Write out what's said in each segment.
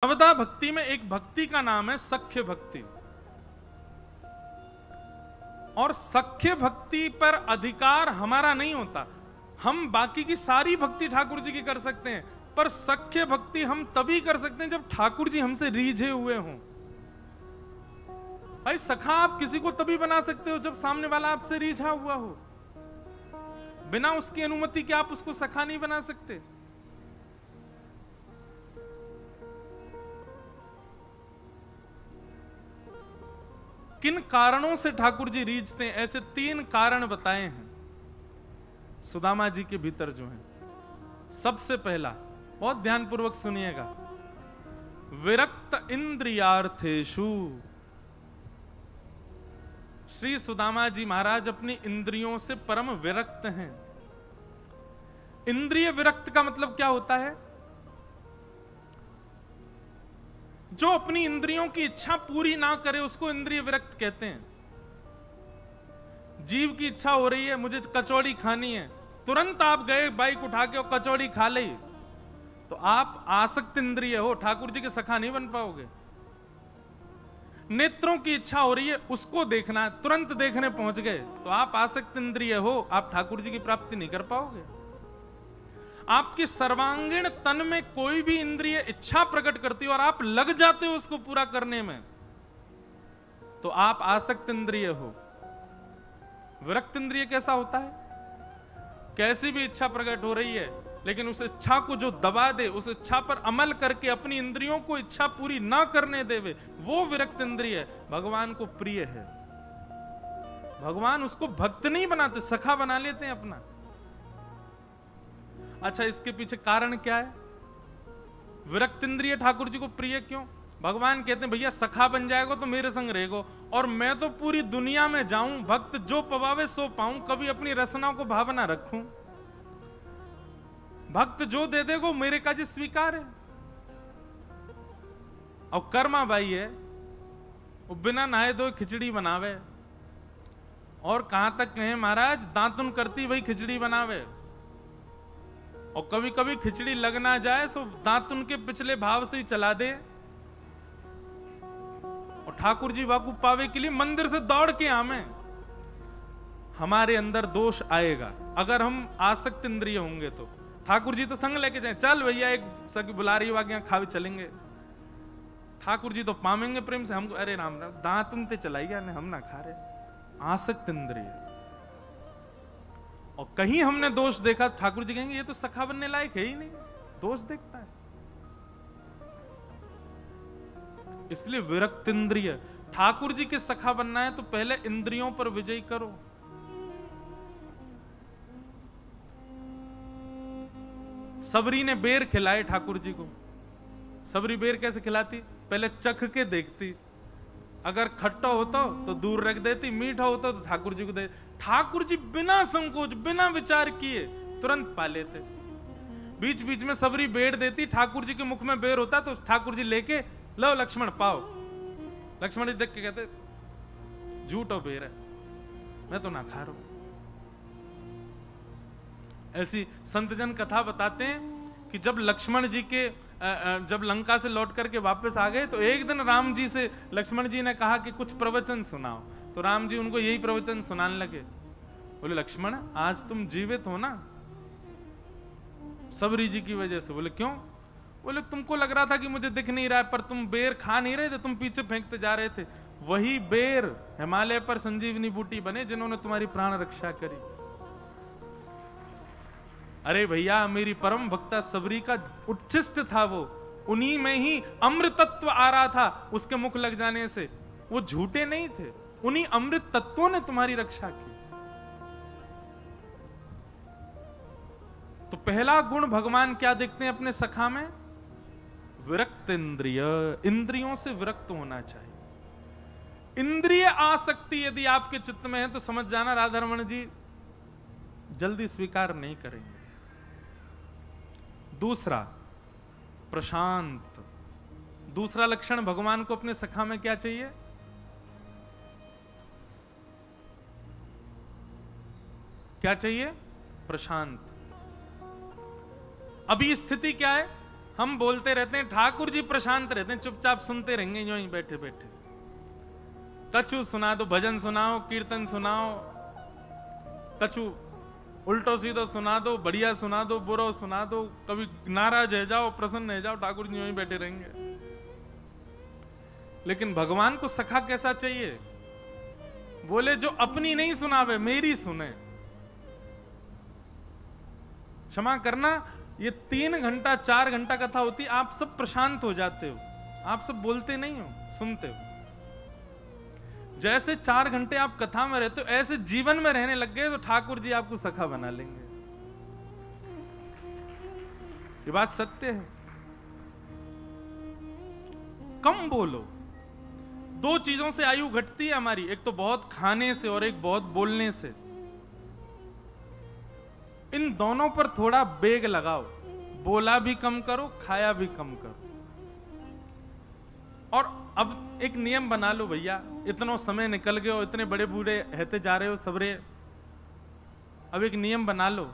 नवदा भक्ति में एक भक्ति का नाम है सख्य भक्ति। और सख्य भक्ति पर अधिकार हमारा नहीं होता। हम बाकी की सारी भक्ति ठाकुर जी की कर सकते हैं, पर सख्य भक्ति हम तभी कर सकते हैं जब ठाकुर जी हमसे रीझे हुए हों। भाई सखा आप किसी को तभी बना सकते हो जब सामने वाला आपसे रीझा हुआ हो। बिना उसकी अनुमति के आप उसको सखा नहीं बना सकते। किन कारणों से ठाकुर जी रीझते हैं, ऐसे 3 कारण बताए हैं सुदामा जी के भीतर जो हैं। सबसे पहला, बहुत ध्यानपूर्वक सुनिएगा, विरक्त इंद्रियार्थेषु। श्री सुदामा जी महाराज अपनी इंद्रियों से परम विरक्त हैं। इंद्रिय विरक्त का मतलब क्या होता है? जो अपनी इंद्रियों की इच्छा पूरी ना करे उसको इंद्रिय विरक्त कहते हैं। जीव की इच्छा हो रही है, मुझे कचौड़ी खानी है, तुरंत आप गए बाइक उठा के और कचौड़ी खा ली, तो आप आसक्त इंद्रिय हो, ठाकुर जी के सखा नहीं बन पाओगे। नेत्रों की इच्छा हो रही है, उसको देखना है, तुरंत देखने पहुंच गए, तो आप आसक्त इंद्रिय हो, आप ठाकुर जी की प्राप्ति नहीं कर पाओगे। आपकी सर्वांगीण तन में कोई भी इंद्रिय इच्छा प्रकट करती हो और आप लग जाते हो उसको पूरा करने में, तो आप आसक्त इंद्रिय हो। विरक्त इंद्रिय कैसा होता है? कैसी भी इच्छा प्रकट हो रही है, लेकिन उस इच्छा को जो दबा दे, उस इच्छा पर अमल करके अपनी इंद्रियों को इच्छा पूरी ना करने देवे, वो विरक्त इंद्रिय भगवान को प्रिय है। भगवान उसको भक्त नहीं बनाते, सखा बना लेते हैं अपना। अच्छा, इसके पीछे कारण क्या है? विरक्त इंद्रिय ठाकुर जी को प्रिय क्यों? भगवान कहते हैं भैया सखा बन जाएगा तो मेरे संग रहेगो, और मैं तो पूरी दुनिया में जाऊं, भक्त जो पवावे सो पाऊं, कभी अपनी रसना को भावना रखूं। भक्त जो दे देगो मेरे काज स्वीकार है। और कर्मा बाई है, वो बिना नहाए धोए खिचड़ी बनावे, और कहां तक कहें महाराज, दांतुन करती वही खिचड़ी बनावे। और कभी कभी खिचड़ी लग ना जाए तो दांतुन के पिछले भाव से ही चला दे, और ठाकुर जी वाकू पावे के लिए मंदिर से दौड़ के आवे। हमारे अंदर दोष आएगा अगर हम आसक्त इंद्रिय होंगे। तो ठाकुर जी तो संग लेके जाए, चल भैया एक सखी बुला रही वाके यहां खावे चलेंगे। ठाकुर जी तो पामेंगे प्रेम से हमको, अरे राम राम दांतुन ते चलाइया ने, हम ना खा रहे। आसक्त इंद्रिय। और कहीं हमने दोष देखा, ठाकुर जी कहेंगे ये तो सखा बनने लायक है ही नहीं, दोष देखता है। इसलिए विरक्त इंद्रिय। ठाकुर जी के सखा बनना है तो पहले इंद्रियों पर विजय करो। सबरी ने बेर खिलाए ठाकुर जी को। सबरी बेर कैसे खिलाती? पहले चख के देखती, अगर खट्टा होता तो दूर रख देती, मीठा होता तो ठाकुर जी को दे। ठाकुर जी बिना संकोच, बिना विचार किए तुरंत पा लेते। बीच बीच में सबरी बेर देती, ठाकुर जी के मुख में बेर होता तो ठाकुर जी लेके, लो लक्ष्मण पाओ। लक्ष्मण जी देख के कहते झूठ और बेर है, मैं तो ना खा रहा हूं। ऐसी संतजन कथा बताते हैं कि जब लक्ष्मण जी के जब लंका से लौट करके वापस आ गए, तो एक दिन राम जी से लक्ष्मण जी ने कहा कि कुछ प्रवचन सुनाओ। तो राम जी उनको यही प्रवचन सुनाने लगे। बोले लक्ष्मण आज तुम जीवित हो ना, सबरी जी की वजह से। बोले क्यों? बोले तुमको लग रहा था कि मुझे दिख नहीं रहा है, पर तुम बेर खा नहीं रहे थे, तुम पीछे फेंकते जा रहे थे। वही बेर हिमालय पर संजीवनी बूटी बने जिन्होंने तुम्हारी प्राण रक्षा करी। अरे भैया मेरी परम भक्ता सबरी का उच्छिष्ट था, वो उन्हीं में ही अमृत तत्व आ रहा था उसके मुख लग जाने से। वो झूठे नहीं थे, उन्हीं अमृत तत्वों ने तुम्हारी रक्षा की। तो पहला गुण भगवान क्या देखते हैं अपने सखा में? विरक्त इंद्रिय। इंद्रियों से विरक्त होना चाहिए। इंद्रिय आसक्ति यदि आपके चित्त में है तो समझ जाना राधारमण जी जल्दी स्वीकार नहीं करेंगे। दूसरा, प्रशांत। दूसरा लक्षण भगवान को अपने सखा में क्या चाहिए? क्या चाहिए? प्रशांत। अभी स्थिति क्या है? हम बोलते रहते हैं, ठाकुर जी प्रशांत रहते हैं, चुपचाप सुनते रहेंगे यूं ही बैठे बैठे। कछु सुना दो, भजन सुनाओ, कीर्तन सुनाओ, कछु उल्टो सीधो सुना दो, बढ़िया सुना दो, बुरो सुना दो, कभी नाराज है जाओ, प्रसन्न है जाओ, ठाकुर जी यूं ही बैठे रहेंगे। लेकिन भगवान को सखा कैसा चाहिए? बोले जो अपनी नहीं सुनावे, मेरी सुने। क्षमा करना, ये 3 घंटा 4 घंटा कथा होती, आप सब प्रशांत हो जाते हो, आप सब बोलते नहीं हो, सुनते हो। जैसे 4 घंटे आप कथा में रहते हो, ऐसे जीवन में रहने लग गए तो ठाकुर जी आपको सखा बना लेंगे। ये बात सत्य है। कम बोलो। 2 चीजों से आयु घटती है हमारी, एक तो बहुत खाने से और एक बहुत बोलने से। इन दोनों पर थोड़ा बेग लगाओ, बोला भी कम करो, खाया भी कम करो। और अब एक नियम बना लो भैया, इतना समय निकल गए हो, इतने बड़े बूढ़े रहते जा रहे हो सबरे, अब एक नियम बना लो,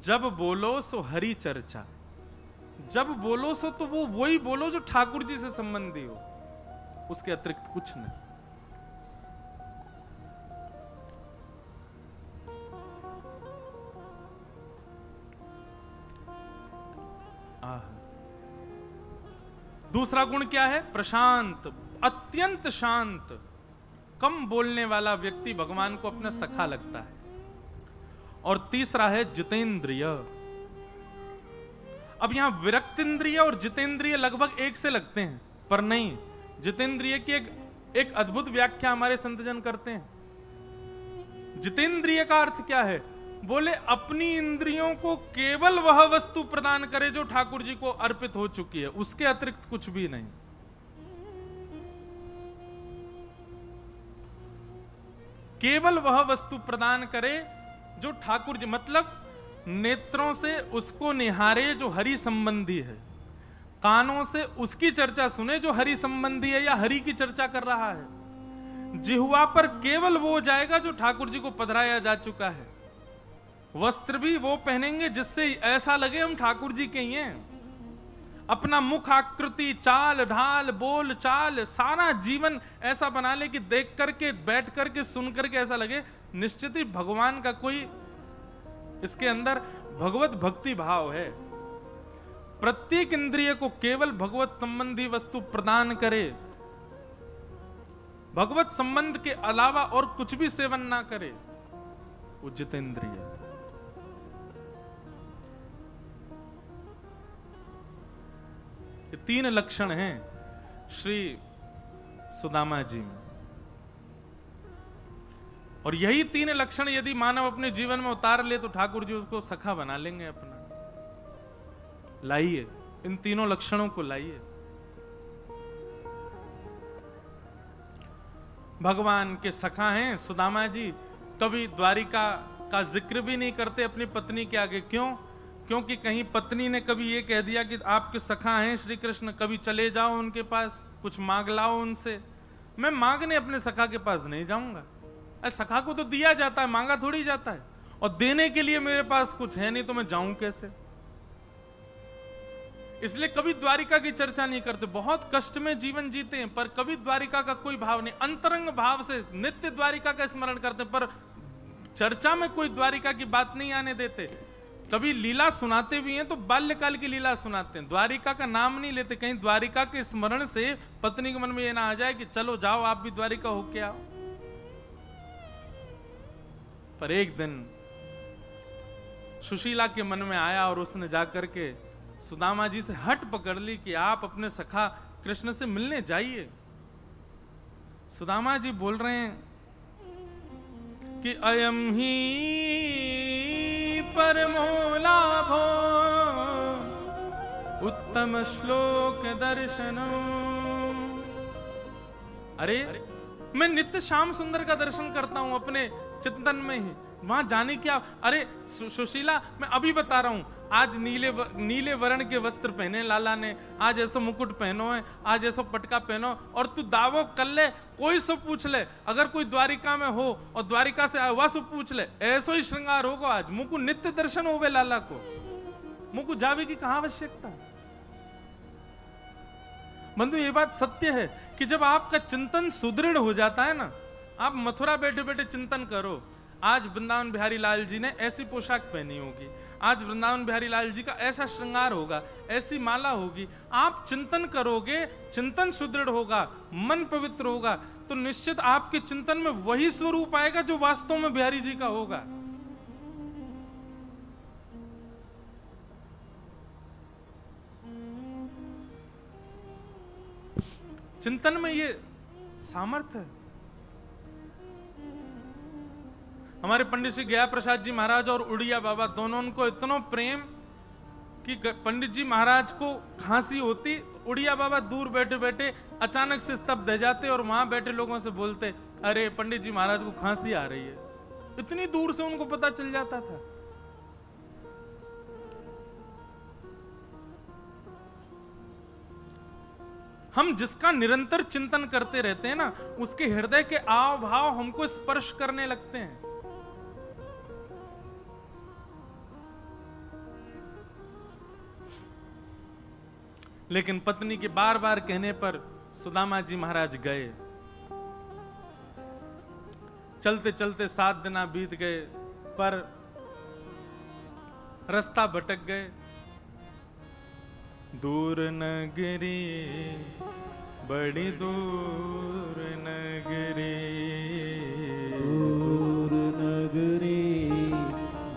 जब बोलो सो हरि चर्चा, जब बोलो सो तो वो वही बोलो जो ठाकुर जी से संबंधी हो, उसके अतिरिक्त कुछ नहीं। दूसरा गुण क्या है? प्रशांत, अत्यंत शांत। कम बोलने वाला व्यक्ति भगवान को अपना सखा लगता है। और तीसरा है जितेंद्रिय। अब यहां विरक्त इंद्रिय और जितेंद्रिय लगभग एक से लगते हैं, पर नहीं, जितेंद्रिय की एक अद्भुत व्याख्या हमारे संतजन करते हैं। जितेंद्रिय का अर्थ क्या है? बोले अपनी इंद्रियों को केवल वह वस्तु प्रदान करे जो ठाकुर जी को अर्पित हो चुकी है, उसके अतिरिक्त कुछ भी नहीं। केवल वह वस्तु प्रदान करे जो ठाकुर जी, मतलब नेत्रों से उसको निहारे जो हरि संबंधी है, कानों से उसकी चर्चा सुने जो हरि संबंधी है या हरि की चर्चा कर रहा है, जिह्वा पर केवल वो जाएगा जो ठाकुर जी को पधराया जा चुका है, वस्त्र भी वो पहनेंगे जिससे ऐसा लगे हम ठाकुर जी के ही हैं, अपना मुख आकृति, चाल ढाल, बोल चाल, सारा जीवन ऐसा बना ले कि देख करके, बैठ करके, सुन करके ऐसा लगे निश्चित ही भगवान का कोई इसके अंदर भगवत भक्ति भाव है। प्रत्येक इंद्रिय को केवल भगवत संबंधी वस्तु प्रदान करे, भगवत संबंध के अलावा और कुछ भी सेवन ना करे, वो जितेंद्रिय। ये 3 लक्षण हैं श्री सुदामा जी में, और यही 3 लक्षण यदि मानव अपने जीवन में उतार ले तो ठाकुर जी उसको सखा बना लेंगे अपना। लाइए इन 3 लक्षणों को लाइए। भगवान के सखा हैं सुदामा जी, कभी द्वारिका का जिक्र भी नहीं करते अपनी पत्नी के आगे। क्यों? क्योंकि कहीं पत्नी ने कभी ये कह दिया कि आपके सखा हैं श्री कृष्ण, कभी चले जाओ उनके पास, कुछ मांग लाओ उनसे। मैं मांगने अपने सखा के पास नहीं जाऊंगा। सखा को तो दिया जाता है, मांगा थोड़ी जाता है, और देने के लिए मेरे पास कुछ है नहीं तो मैं जाऊं कैसे? इसलिए कभी द्वारिका की चर्चा नहीं करते। बहुत कष्ट में जीवन जीते हैं पर कभी द्वारिका का कोई भाव नहीं, अंतरंग भाव से नित्य द्वारिका का स्मरण करते हैं, पर चर्चा में कोई द्वारिका की बात नहीं आने देते। कभी लीला सुनाते भी हैं तो बाल्यकाल की लीला सुनाते हैं, द्वारिका का नाम नहीं लेते। कहीं द्वारिका के स्मरण से पत्नी के मन में यह ना आ जाए कि चलो जाओ आप भी द्वारिका होके आओ। पर एक दिन सुशीला के मन में आया और उसने जाकर के सुदामा जी से हट पकड़ ली कि आप अपने सखा कृष्ण से मिलने जाइए। सुदामा जी बोल रहे हैं कि अयम ही परमो लाभो उत्तम श्लोक दर्शनो। अरे मैं नित्य श्याम सुंदर का दर्शन करता हूं अपने चिंतन में ही, वहां जाने क्या? अरे सुशीला, मैं अभी बता रहा हूं, आज नीले वर्ण के वस्त्र पहने लाला ने, आज ऐसा मुकुट पहनो है, आज ऐसा पटका पहनो, और तू दावो कर ले, कोई सो पूछ ले, अगर कोई द्वारिका में हो और द्वारिका से आया हुआ सो पूछ ले, ऐसा ही श्रृंगार होगा आज, मुकुट नित्य दर्शन होवे लाला को। मुझको जावे की कहां आवश्यकता। बंधु ये बात सत्य है कि जब आपका चिंतन सुदृढ़ हो जाता है ना, आप मथुरा बैठे बैठे चिंतन करो, आज वृंदावन बिहारी लाल जी ने ऐसी पोशाक पहनी होगी, आज वृंदावन बिहारी लाल जी का ऐसा श्रृंगार होगा, ऐसी माला होगी, आप चिंतन करोगे, चिंतन सुदृढ़ होगा, मन पवित्र होगा, तो निश्चित आपके चिंतन में वही स्वरूप आएगा जो वास्तव में बिहारी जी का होगा। चिंतन में ये सामर्थ्य है। हमारे पंडित श्री गया प्रसाद जी महाराज और उड़िया बाबा दोनों को इतना प्रेम कि पंडित जी महाराज को खांसी होती तो उड़िया बाबा दूर बैठे बैठे अचानक से स्तब्ध रह जाते और वहां बैठे लोगों से बोलते, अरे पंडित जी महाराज को खांसी आ रही है। इतनी दूर से उनको पता चल जाता था। हम जिसका निरंतर चिंतन करते रहते हैं ना, उसके हृदय के आव भाव हमको स्पर्श करने लगते हैं। लेकिन पत्नी के बार बार कहने पर सुदामा जी महाराज गए। चलते चलते 7 दिन बीत गए, पर रास्ता भटक गए। दूर नगरी, बड़ी दूर नगरी, दूर नगरी,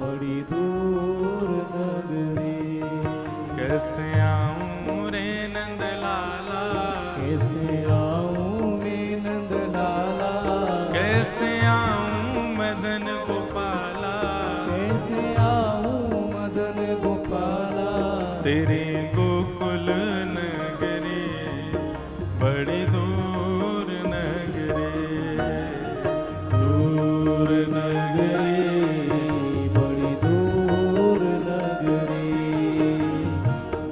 बड़ी दूर नगरी। कैसे आऊं रे नंद लाला, कैसे आऊं मैं नंद लाला, कैसे आऊं मदन गोपाला, कैसे आऊं मदन गोपाला। तेरे गोकुल नगरी, बड़ी दूर नगरी, दूर नगरी, बड़ी दूर नगरी,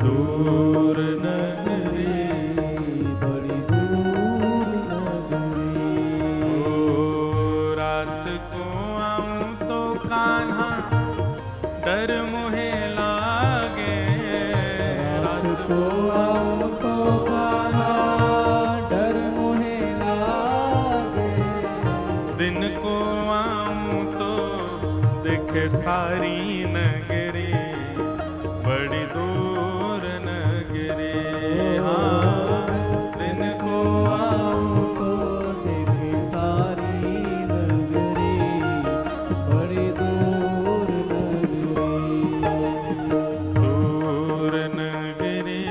दूर नगरी, बड़ी दूर नगरी। ओ रात को आऊं तो कान्हा डर मुहे लागे, रात को आऊं तो कान्हा डर मुहे लागे। दिन को आऊं तो देखे सारी नगरी, बड़ी दूर नगरी। हाँ, दिन को आऊं तो देखे सारी नगरी, बड़ी दूर नगरी। दूर नगरी,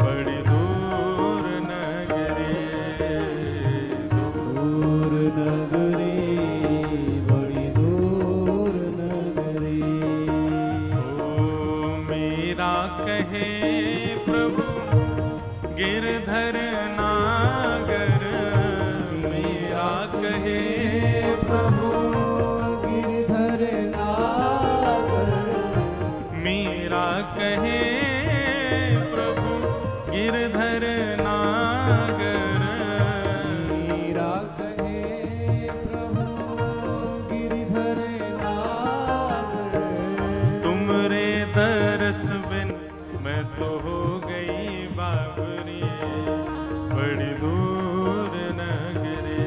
बड़ी दूर नगरी, दूर नगरी, बड़ी दूर नगरी। ओ मेरा कहे प्रभु गिरधर नागर, मेरा कहे प्रभु गिरधर नागर, मेरा कहे प्रभु गिरधर नागर, मेरा कहे प्रभु गिरधर नागर। तुमरे दरस बिन मैं तो हो गई बाबरी, बड़ी दूर नगरी।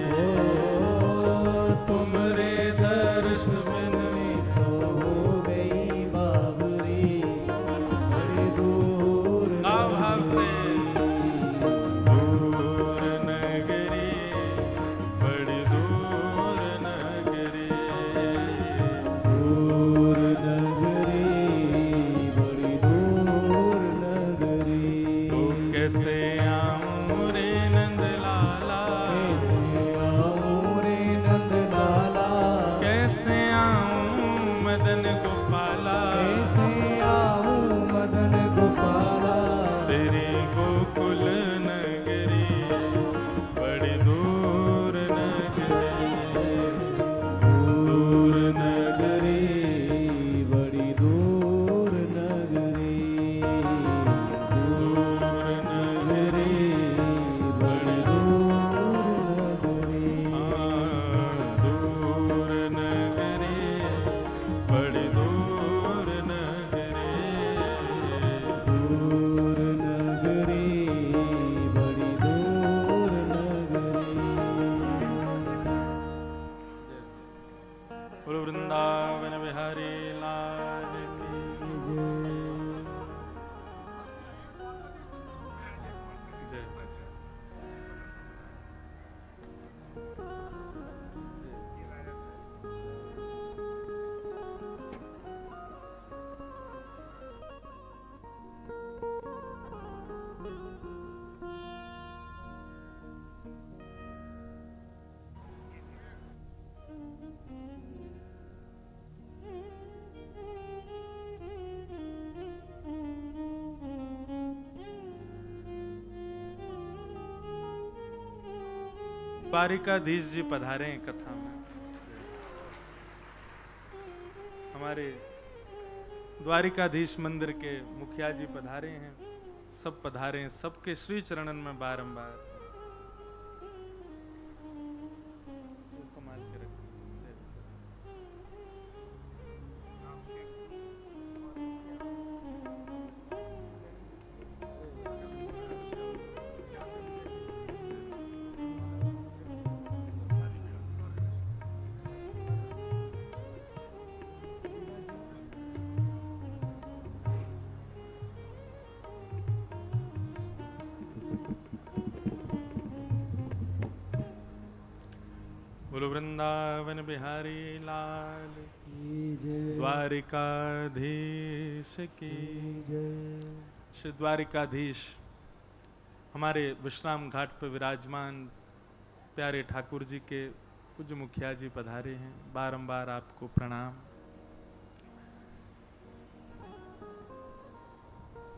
तुमरे दर्श बिन तो हो गई बाबरी, बड़ी दूर भाव से दूर नगरी, बड़ी दूर नगरी, दूर नगरी, बड़ी दूर नगरी। ओ कैसे आऊं रे नंद लाला, कैसे आऊं रे नंद लाला, कैसे आऊं मदन गोपाला, कैसे आऊं मदन गोपाला। तेरे गोकुल नगरी, बड़ी दूर नगरी, दूर नगरी, बड़ी दूर नगरी, दूर नगरी, बड़ी दूर नगरी। दूर नगरी, बड़ी दूर नगरी। द्वारिकाधीश जी पधारे हैं कथा में। हमारे द्वारिकाधीश मंदिर के मुखिया जी पधारे हैं, सब पधारे हैं, सबके श्री चरणन में बारंबार संभाल के रखें। बोलो वृंदावन बिहारी लाल की जय, द्वारिकाधीश की जय। श्री द्वारिकाधीश हमारे विश्राम घाट पर विराजमान प्यारे ठाकुर जी के पूज्य मुखिया जी पधारे हैं, बारंबार आपको प्रणाम।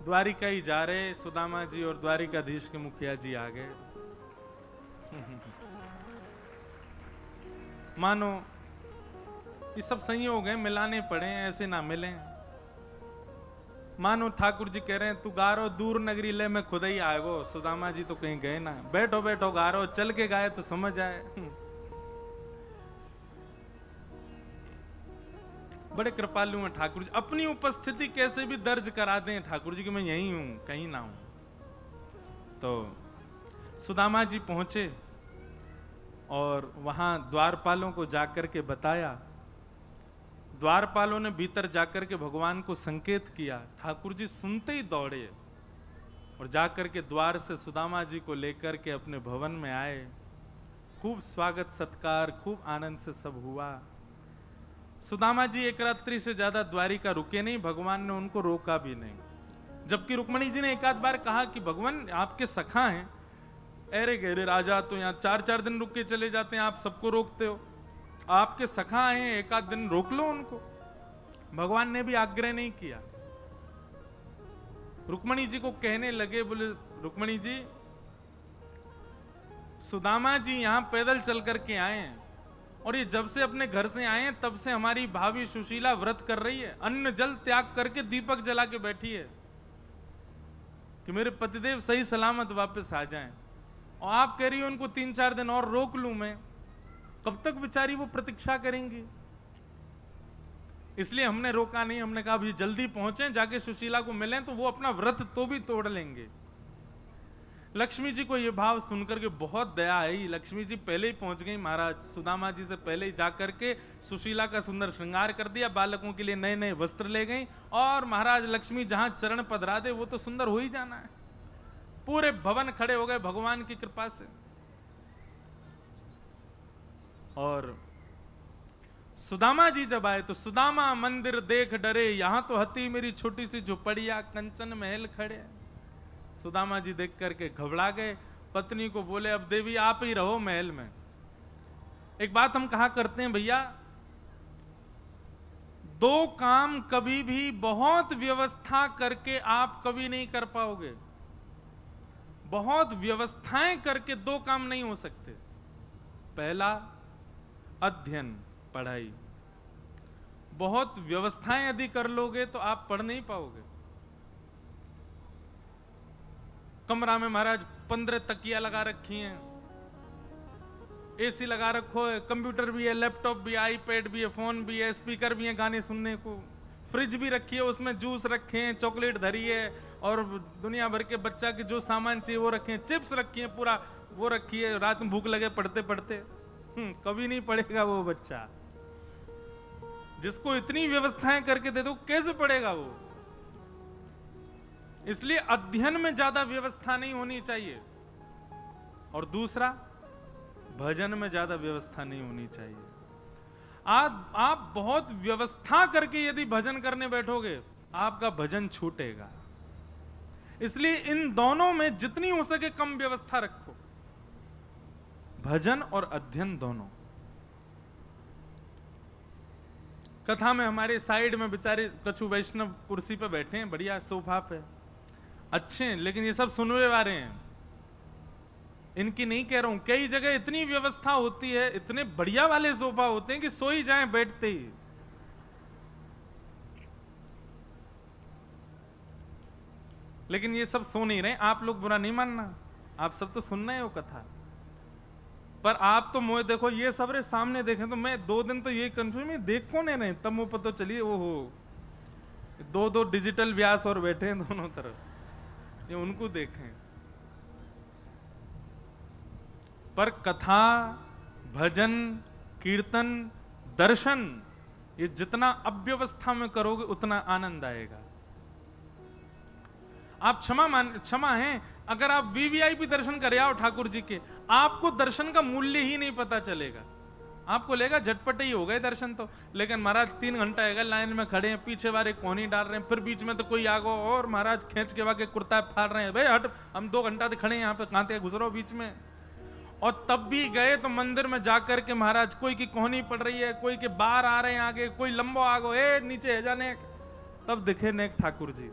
द्वारिका ही जा रहे सुदामा जी और द्वारिकाधीश के मुखिया जी आ गए। मानो ये सब संयोग है, मिलाने पड़े, ऐसे ना मिले। मानो ठाकुर जी कह रहे हैं तू गारो दूर नगरी ले, मैं खुद ही आएगो। सुदामा जी तो कहीं गए ना, बैठो बैठो गारो, चल के गाए तो समझ आए। बड़े कृपालु हैं ठाकुर जी, अपनी उपस्थिति कैसे भी दर्ज करा दें ठाकुर जी कि मैं यहीं हूं, कहीं ना हूं। तो सुदामा जी पहुंचे और वहां द्वारपालों को जाकर के बताया। द्वारपालों ने भीतर जाकर के भगवान को संकेत किया। ठाकुर जी सुनते ही दौड़े और जाकर के द्वार से सुदामा जी को लेकर के अपने भवन में आए। खूब स्वागत सत्कार, खूब आनंद से सब हुआ। सुदामा जी एक रात्रि से ज्यादा द्वारिका रुके नहीं, भगवान ने उनको रोका भी नहीं। जबकि रुक्मणी जी ने एक आध बार कहा कि भगवान आपके सखा हैं, अरे गहरे राजा तो यहाँ 4-4 दिन रुक के चले जाते हैं, आप सबको रोकते हो। आपके सखा हैं, एक आध दिन रोक लो उनको। भगवान ने भी आग्रह नहीं किया। रुक्मणी जी को कहने लगे, बोले रुक्मणी जी सुदामा जी यहाँ पैदल चल करके आए हैं और ये जब से अपने घर से आए हैं तब से हमारी भाभी सुशीला व्रत कर रही है, अन्न जल त्याग करके दीपक जला के बैठी है कि मेरे पतिदेव सही सलामत वापस आ जाएं। और आप कह रही हो उनको 3-4 दिन और रोक लूं मैं, कब तक बेचारी वो प्रतीक्षा करेंगी। इसलिए हमने रोका नहीं, हमने कहा अभी जल्दी पहुंचे, जाके सुशीला को मिलें तो वो अपना व्रत तो भी तोड़ लेंगे। लक्ष्मी जी को ये भाव सुनकर के बहुत दया आई। लक्ष्मी जी पहले ही पहुंच गई, महाराज सुदामा जी से पहले ही जाकर के सुशीला का सुंदर श्रृंगार कर दिया, बालकों के लिए नए नए वस्त्र ले गई। और महाराज लक्ष्मी जहां चरण पधरा दे वो तो सुंदर हो ही जाना है। पूरे भवन खड़े हो गए भगवान की कृपा से। और सुदामा जी जब आए तो सुदामा मंदिर देख डरे, यहां तो हती मेरी छोटी सी झोपड़िया, कंचन महल खड़े। सुदामा जी देख करके घबरा गए, पत्नी को बोले अब देवी आप ही रहो महल में। एक बात हम कहा करते हैं भैया, 2 काम कभी भी बहुत व्यवस्था करके आप कभी नहीं कर पाओगे। बहुत व्यवस्थाएं करके 2 काम नहीं हो सकते। पहला अध्ययन, पढ़ाई। बहुत व्यवस्थाएं यदि कर लोगे तो आप पढ़ नहीं पाओगे। कमरा में महाराज 15 तकिया लगा रखी हैं, एसी लगा रखो है, कंप्यूटर भी है, लैपटॉप भी है, आईपैड भी है, फोन भी है, स्पीकर भी है गाने सुनने को, फ्रिज भी रखी है, उसमें जूस रखे हैं, चॉकलेट धरी है और दुनिया भर के बच्चा के जो सामान चाहिए वो रखे हैं, चिप्स रखी हैं, पूरा वो रखी है। रात में भूख लगे पढ़ते पढ़ते कभी नहीं पढ़ेगा वो बच्चा। जिसको इतनी व्यवस्थाएं करके दे दो कैसे पढ़ेगा वो। इसलिए अध्ययन में ज्यादा व्यवस्था नहीं होनी चाहिए। और दूसरा, भजन में ज्यादा व्यवस्था नहीं होनी चाहिए। आप बहुत व्यवस्था करके यदि भजन करने बैठोगे आपका भजन छूटेगा। इसलिए इन दोनों में जितनी हो सके कम व्यवस्था रखो, भजन और अध्ययन दोनों। कथा में हमारे साइड में बेचारे कछु वैष्णव कुर्सी पे बैठे हैं, बढ़िया सोफा पे, अच्छे हैं, लेकिन ये सब सुनने वाले हैं। इनकी नहीं कह रहा हूं, कई जगह इतनी व्यवस्था होती है, इतने बढ़िया वाले सोफा होते हैं कि सो ही जाएं बैठते ही। लेकिन ये सब सो नहीं रहे, आप लोग बुरा नहीं मानना, आप सब तो सुन रहे हो कथा, पर आप तो मुझे देखो ये सब रे सामने देखें तो मैं 2 दिन तो ये कंफ्यूज में देख कौन है रहे, तब मुझे पता चलिए वो हो 2 डिजिटल व्यास और बैठे हैं दोनों तरफ, ये उनको देखें। पर कथा, भजन, कीर्तन, दर्शन, ये जितना अव्यवस्था में करोगे उतना आनंद आएगा। आप क्षमा हैं, अगर आप वीवीआईपी दर्शन करे आओ ठाकुर जी के, आपको दर्शन का मूल्य ही नहीं पता चलेगा, आपको लेगा झटपट ही हो गए दर्शन तो। लेकिन महाराज 3 घंटा है लाइन में खड़े हैं, पीछे वाले कोनी डाल रहे हैं, फिर बीच में तो कोई आ गो और महाराज खींच के वाके कुर्ता फाड़ रहे हैं, भाई हट, हम 2 घंटा से खड़े हैं यहाँ पे, कांते गुजरो बीच में। और तब भी गए तो मंदिर में जाकर के महाराज कोई की कोहनी पड़ रही है, कोई के बाहर आ रहे हैं आगे, कोई लंबो आगो ए नीचे है जाने, तब दिखे नेक ठाकुर जी।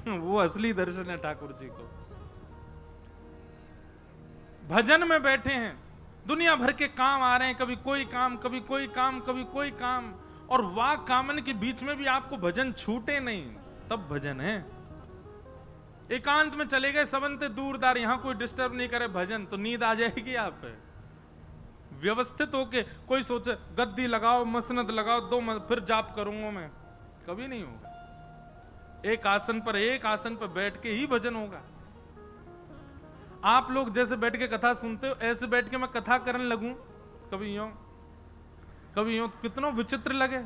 वो असली दर्शन है ठाकुर जी को। भजन में बैठे हैं, दुनिया भर के काम आ रहे हैं, कभी कोई काम, कभी कोई काम, कभी कोई काम, और वाह कामन के बीच में भी आपको भजन छूटे नहीं, तब भजन है। एकांत में चले गए सबंते दूरदार, यहां कोई डिस्टर्ब नहीं करे भजन, तो नींद आ जाएगी आप पे। व्यवस्थित होके कोई सोचे गद्दी लगाओ, मसनद लगाओ, 2 फिर जाप करूंगा मैं, कभी नहीं होगा। एक आसन पर बैठ के ही भजन होगा। आप लोग जैसे बैठ के कथा सुनते हो, ऐसे बैठ के मैं कथा करने लगूं, कभी यूं तो कितना विचित्र लगे,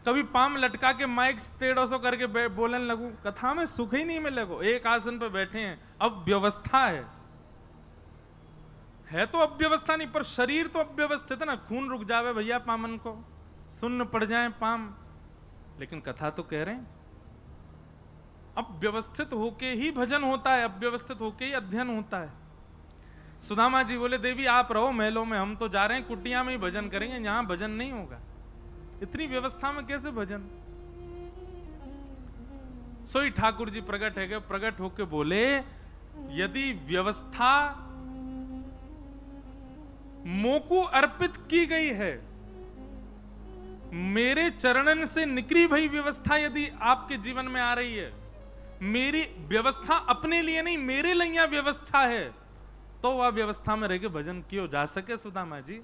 कभी पाम लटका के माइक टेढ़ो सो करके बोलने लगूं, कथा में सुख ही नहीं मिलेगा। एक आसन पर बैठे हैं, अब व्यवस्था है तो अब व्यवस्था नहीं, पर शरीर तो अव्यवस्थित है ना, खून रुक जावे भैया पामन को, सुन्न पड़ जाए पाम, लेकिन कथा तो कह रहे हैं। अब व्यवस्थित होके ही भजन होता है, अब व्यवस्थित होके ही अध्ययन होता है। सुदामा जी बोले देवी आप रहो महलों में, हम तो जा रहे हैं कुटिया में ही भजन करेंगे, यहां भजन नहीं होगा, इतनी व्यवस्था में कैसे भजन। सोई ठाकुर जी प्रकट है, प्रकट होके बोले यदि व्यवस्था मोको अर्पित की गई है, मेरे चरणन से निकली भई व्यवस्था यदि आपके जीवन में आ रही है, मेरी व्यवस्था अपने लिए नहीं मेरे लिए व्यवस्था है, तो वह व्यवस्था में रह के भजन क्यों जा सके। सुदामा जी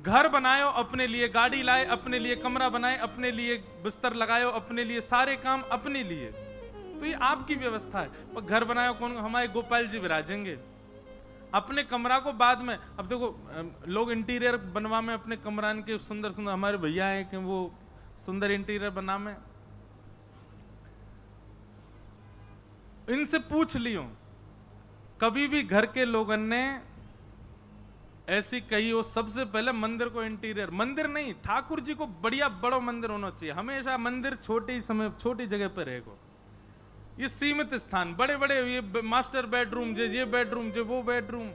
घर बनायो अपने लिए, गाड़ी लाए अपने लिए, कमरा बनाए अपने लिए, बिस्तर लगायो अपने लिए, सारे काम अपने लिए, तो ये आपकी व्यवस्था है। पर घर बनायो कौन, हमारे गोपाल जी विराजेंगे, अपने कमरा को बाद में। अब देखो लोग इंटीरियर बनवा में अपने कमरान के सुंदर सुंदर, हमारे भैया हैं कि वो सुंदर इंटीरियर बना में, इनसे पूछ लियो कभी भी घर के लोगों ने ऐसी कही हो, सबसे पहले मंदिर को इंटीरियर, मंदिर नहीं ठाकुर जी को बढ़िया बड़ा मंदिर होना चाहिए, हमेशा मंदिर छोटे समय छोटी जगह पर रहेगा, ये सीमित स्थान, बड़े बड़े ये मास्टर बेडरूम जे, ये बेडरूम जे, वो बेडरूम,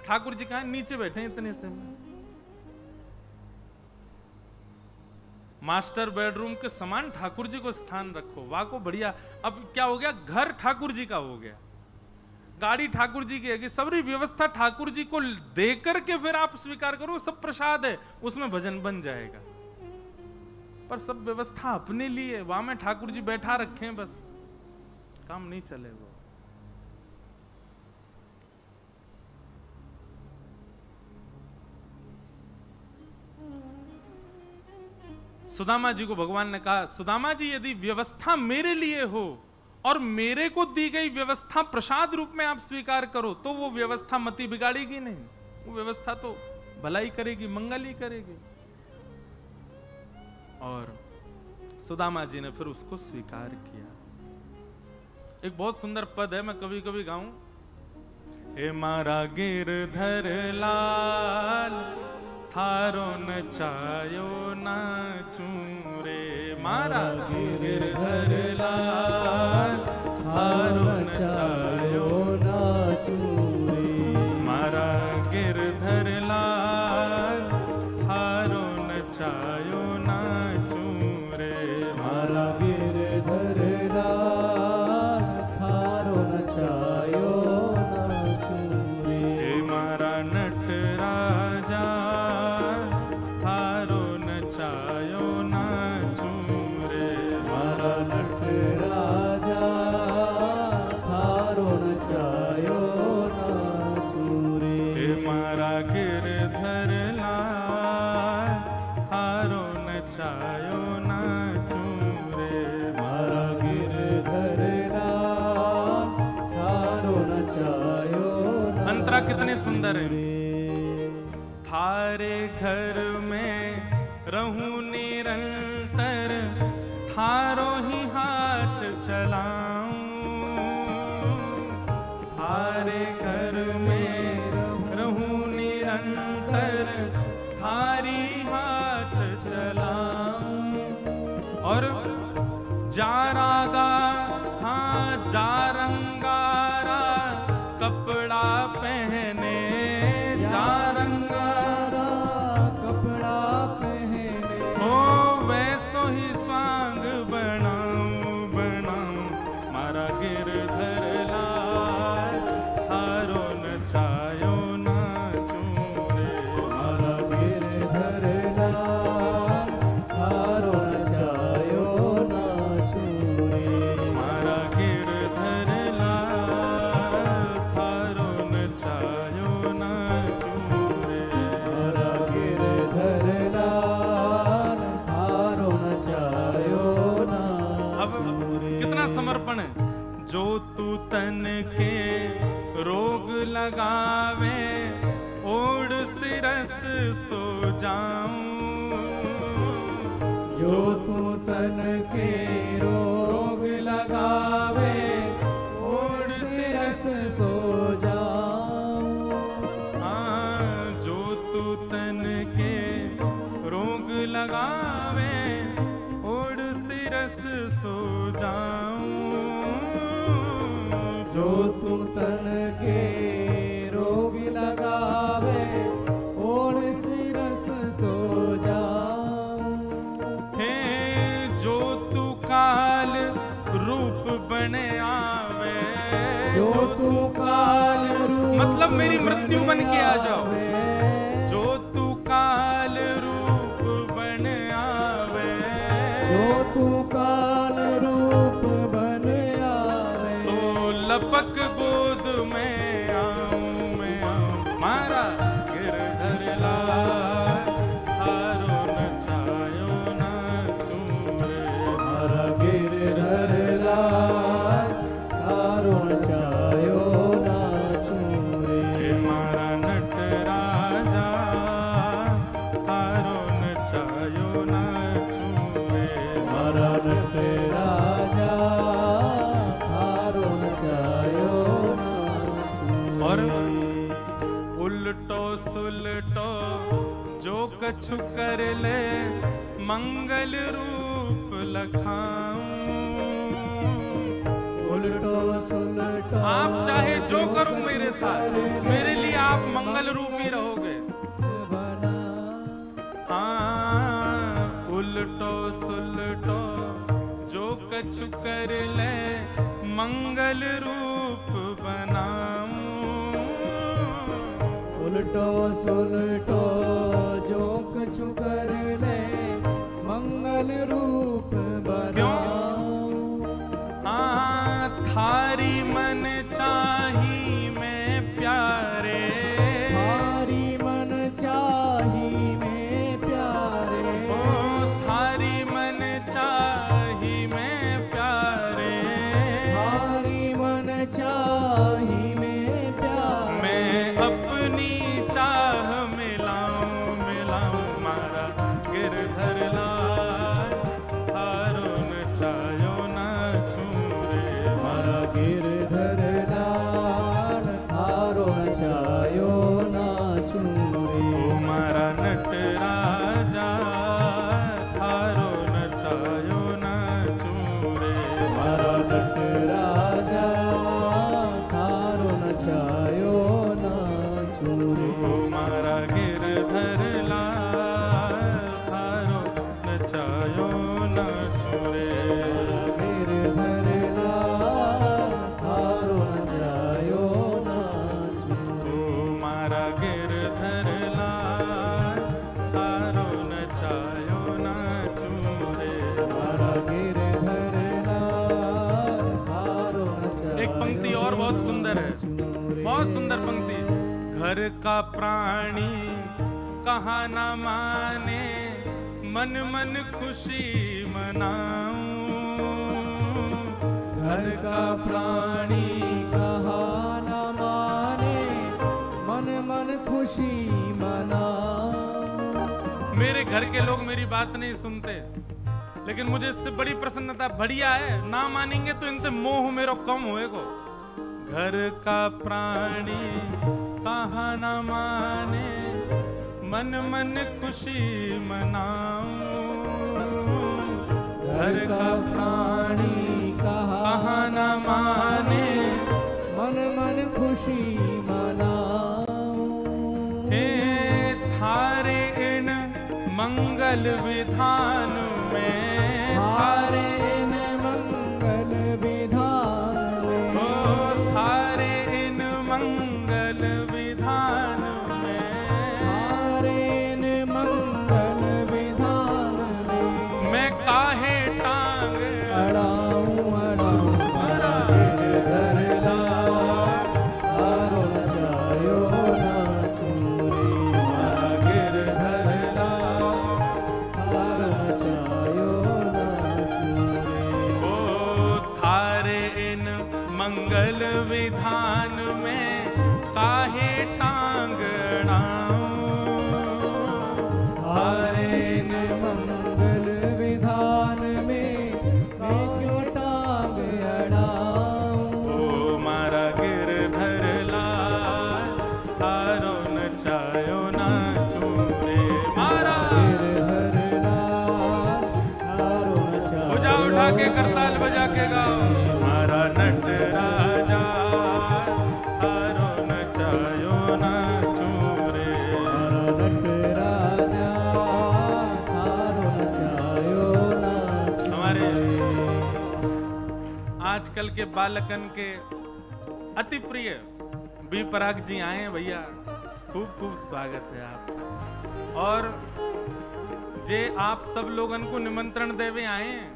ठाकुर जी कहां नीचे बैठे हैं इतने से में। मास्टर बेडरूम के समान ठाकुर जी को स्थान रखो, वाह को बढ़िया। अब क्या हो गया, घर ठाकुर जी का हो गया, गाड़ी ठाकुर जी की है, कि सबरी व्यवस्था ठाकुर जी को दे करके फिर आप स्वीकार करो, सब प्रसाद है, उसमें भजन बन जाएगा। पर सब व्यवस्था अपने लिए, वहां में ठाकुर जी बैठा रखे हैं, बस काम नहीं चलेगा। सुदामा जी को भगवान ने कहा, सुदामा जी यदि व्यवस्था मेरे लिए हो और मेरे को दी गई व्यवस्था प्रसाद रूप में आप स्वीकार करो, तो वो व्यवस्था मति बिगाड़ेगी नहीं, वो व्यवस्था तो भलाई करेगी, मंगल ही करेगी। और सुदामा जी ने फिर उसको स्वीकार किया। एक बहुत सुंदर पद है, मैं कभी कभी गाऊं, हे मारा गिरधर लाल थारो नचायो नाचू रे, मारा गिरधर लाल थारो नचायो नाचू रे, मारा गिरधर लाल थारो नचायो नाचू रे, मारा गिरधर लाल थारो नचायो नाचू मारा कितने सुंदर है। थारे घर में रहूं निरंतर, थारो ही हाथ चलाऊं। थारे घर में रहूं निरंतर, थारी हाथ चलाऊं। और जारागा, हाँ जारंगारा कपड़ा पहने, जारंगारा कपड़ा पहने, हो वैसो ही स्वांग बनाऊं बनाऊं। मारा गिरधर लाल थारो नचायो नाचूं रे। मारा गिरधर लाल थारो नचायो नाचूं रे। मारा गिरधर लाल थारो नचायो नाचूं रे। मारा गिरधर लाल थारो नचायो अब नाचूं रे। कितना समर्पण है। जो तू तन के रोग लगावे, ओढ़ सिरस सो जाऊं। जो तू तन के रोग लगावे, ओढ़ सिरस सो जाऊं। हाँ, जो तू तन के रोग लगावे, ओढ़ सिरस सो जाऊं। जो तू तन के रोग लगावे, ओढ़ सिरस सो जाऊं। हे जो तू काल रूप बने आवे, जो तू काल रूप मतलब मेरी मृत्यु बन के आ जाओ। आवे, जो तू काल रूप बन आवे, जो तू काल रूप बन आवे, तो लपक गोद में आऊं मैं आऊं। मारा गिरधर लाल थारो नचायो नाचूं रे। मारा गिरधर लाल थारो नचायो नाचूं रे। हे मारा नटराजा थारो नचायो नाचूं रे। मारा नटराजा थारो नचायो नाचूं और रे। उल्टो सुलटो जो कछु कर ले, मंगल रूप लखाऊं। उल्टो सुलटो आप चाहे जो करो मेरे साथ, मेरे लिए आप मंगल रूप ही रहोगे। बना, हाँ, उल्टो सुलटो जो कछु कर ले, मंगल रूप बनाऊं। उल्टो सुलटो जो कछु कर ले, मंगल रूप बनाऊं। हाँ, थारी मन चाही मैं प्यारे, थारी मन चाही में प्यारे, ओ थारी मन चाही मैं प्यारे। थारी मन चाही में प्यारे, मैं अपनी चाह मिलाऊं मिलाऊं। मारा गिरधर लाल थारो नचायो नाचूं रे। मारा गिरधर लाल थारो नचायो नाचूं रे। ओ मारा नटराजा थारो नचायो नाचूं रे। मारा नटराजा थारो नचायो नाचूं रे। ओ मारा गिरधर लाल थारो नचायो नाचूं रे। गिरधर लाल थारो नचायो नाचूं रे। ओ मारा गिरधर लाल थारो नचायो नाचूं रे। मारा गिरधर लाल थारो नचायो एक पंक्ति और बहुत सुंदर है, बहुत सुंदर पंक्ति। घर का प्राणी कहा न माने, मन मन खुशी मनाऊं। घर का प्राणी कहा न माने, घर के लोग मेरी बात नहीं सुनते, लेकिन मुझे इससे बड़ी प्रसन्नता, बढ़िया है, ना मानेंगे तो इनसे मोह मेरो कम होएगो। घर का प्राणी कहाँ न माने, मन मन खुशी मनाऊं। घर का प्राणी कहाँ न माने, मन मन खुशी मनाऊं। हे थारे इन मंगल विधान में, थारे इन मंगल विधान में, ओ थारे इन मंगल विधान में, थारे इन मंगल विधान में, मैं काहे टांग अड़ाऊं अड़ाऊं मारा गिरधर लाल, थारो नचायो नाचूं रे मारा गिरधर लाल, थारो नचायो नाचूं रे। ओ थारे इन मंगल विधान में काहे टांग अड़ाऊं। थारे इन मंगल विधान में मैं क्यों टांग अड़ाऊं। ओ मारा गिरधर लाल, थारो नचायो नाचूं रे मारा। गिरधर लाल, थारो नचायो भुजा उठा के करताल बजा के गाओ। मारा नट राजा, थारो नचायो नाचूं रे। नट राजा, थारो नचायो नाचूं हमारे रे। आजकल के बालकन के अति प्रिय बी पराग जी आए हैं भैया, खूब खूब स्वागत है आप। और जे आप सब लोगन को निमंत्रण देवे आए हैं,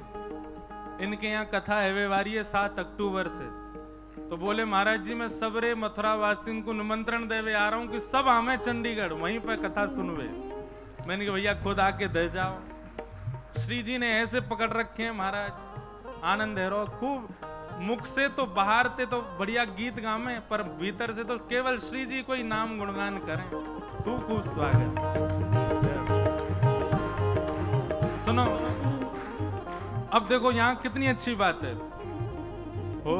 इनके यहाँ कथा है वारी है 7 अक्टूबर से, तो बोले महाराज जी मैं सबरे मथुरा वासियों को निमंत्रण देवे आ रहा हूँ कि सब हमें चंडीगढ़ वहीं पर कथा सुनवे। मैंने कहा भैया खुद आके दे जाओ। श्री जी ने ऐसे पकड़ रखे हैं महाराज, आनंद है रो खूब। मुख से तो बाहर ते तो बढ़िया गीत गावे, पर भीतर से तो केवल श्री जी को ही नाम गुणगान करें। खूब खूब स्वागत। सुनो अब देखो यहाँ कितनी अच्छी बात है। ओ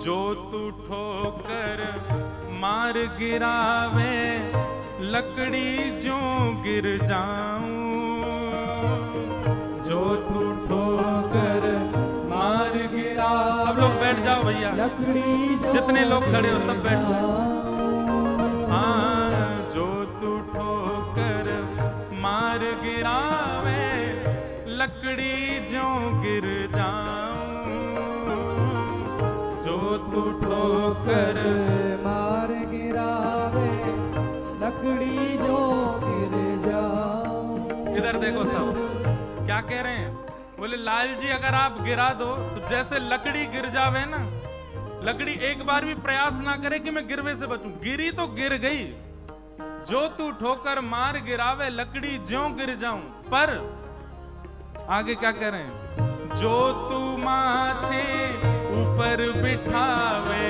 जो तू ठोकर मार गिरावे, लकड़ी जो गिर जाऊं। जो तू ठोकर मार गिरा, सब लोग बैठ जाओ भैया, लकड़ी जो जितने लोग खड़े हो सब बैठ जाओ। हाँ जो तू ठोकर मार गिरावे, लकड़ी जो गिर जाऊं। जो तू ठोकर मार गिरावे, लकड़ी जो गिर जाऊं। इधर देखो सब क्या कह रहे हैं। बोले लाल जी अगर आप गिरा दो तो जैसे लकड़ी गिर जावे ना, लकड़ी एक बार भी प्रयास ना करे कि मैं गिरवे से बचूं, गिरी तो गिर गई। जो तू ठोकर मार गिरावे, लकड़ी ज्यों गिर जाऊं। पर आगे क्या कह रहे हैं। जो तू माथे ऊपर बिठावे,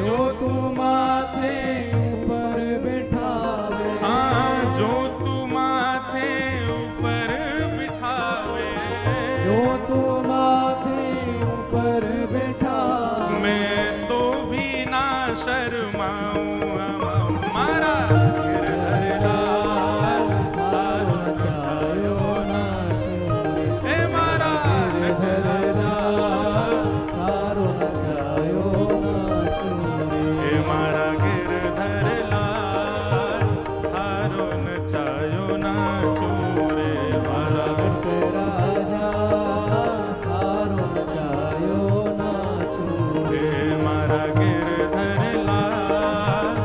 जो तू माथे ऊपर बिठावे, हाँ जो तू माथे ऊपर बिठावे, जो तू माथे ऊपर बिठावे, मैं तो भी ना शर्माऊं। मारा गिरधर लाल, थारो नचायो नाचूं रे। हे मारा गिरधर लाल, थारो नचायो नाचूं रे। हे मारा गिरधर लाल, थारो नचायो नाचूं रे मारा। नट राजा, थारो नचायो नाचूं रे। हे मारा गिरधर लाल,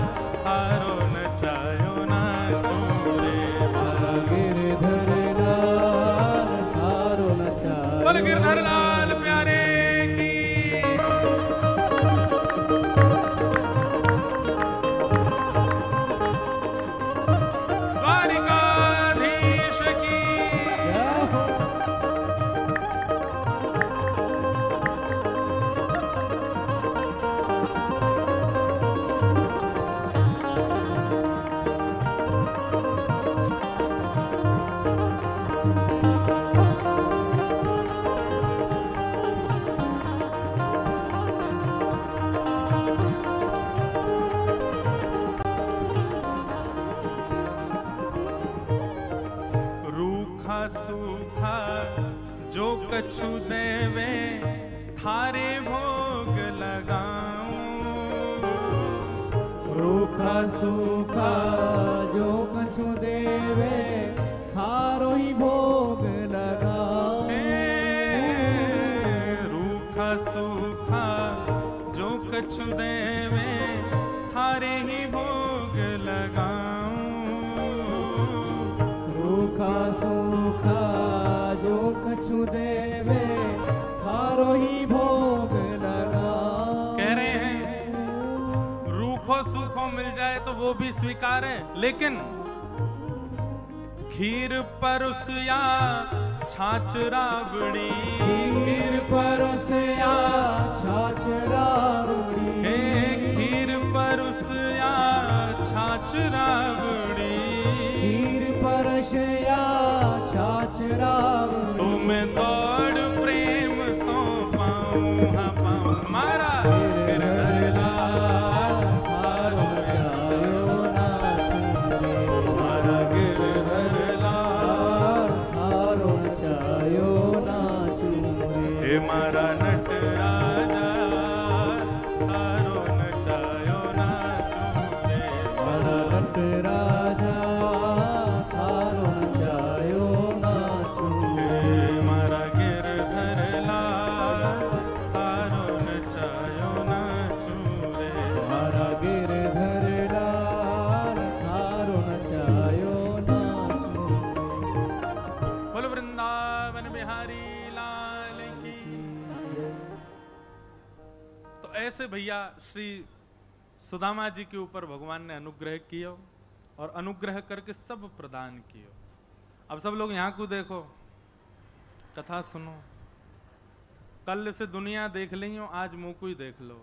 कछु देवे थारे भोग लगाऊं। रूखा सूखा जो कछु देवे थारो ही भोग लगाऊं। रूखा सूखा जो कछु देवे थारे ही भोग लगाऊं। रूखा सूखा जो कछु देवे थारो ही भोग लगाऊं। कह रहे हैं रूखो सूखो मिल जाए तो वो भी स्वीकार है, लेकिन खीर परुस या छाछ राबड़ी, खीर परुस या छाछ राबड़ी, खीर परुस या छाछ राबड़ी, खीर परस या छाछ राबड़ी। तो मैं दौड़ प्रेम सो पाऊं, हाँ पाऊं मारा गिरधरला थारो नचायो नाचूं रे। मारा गिरधरला थारो नचायो नाचूं रे। हे मारा नट राजा थारो नचायो नाचूं रे। मारा नट राजा थारो नचायो नाचूं रे। हे मारा गिरधरला थारो नचायो नाचूं रे। मारा गिरधर लाल थारो नचायो नाचूं रे। बोल वृंदावन बिहारी लाल की। तो ऐसे भैया श्री सुदामा जी के ऊपर भगवान ने अनुग्रह किया और अनुग्रह करके सब प्रदान किया। अब सब लोग यहाँ को देखो, कथा सुनो, कल से दुनिया देख ली हो, आज मुंह को ही देख लो।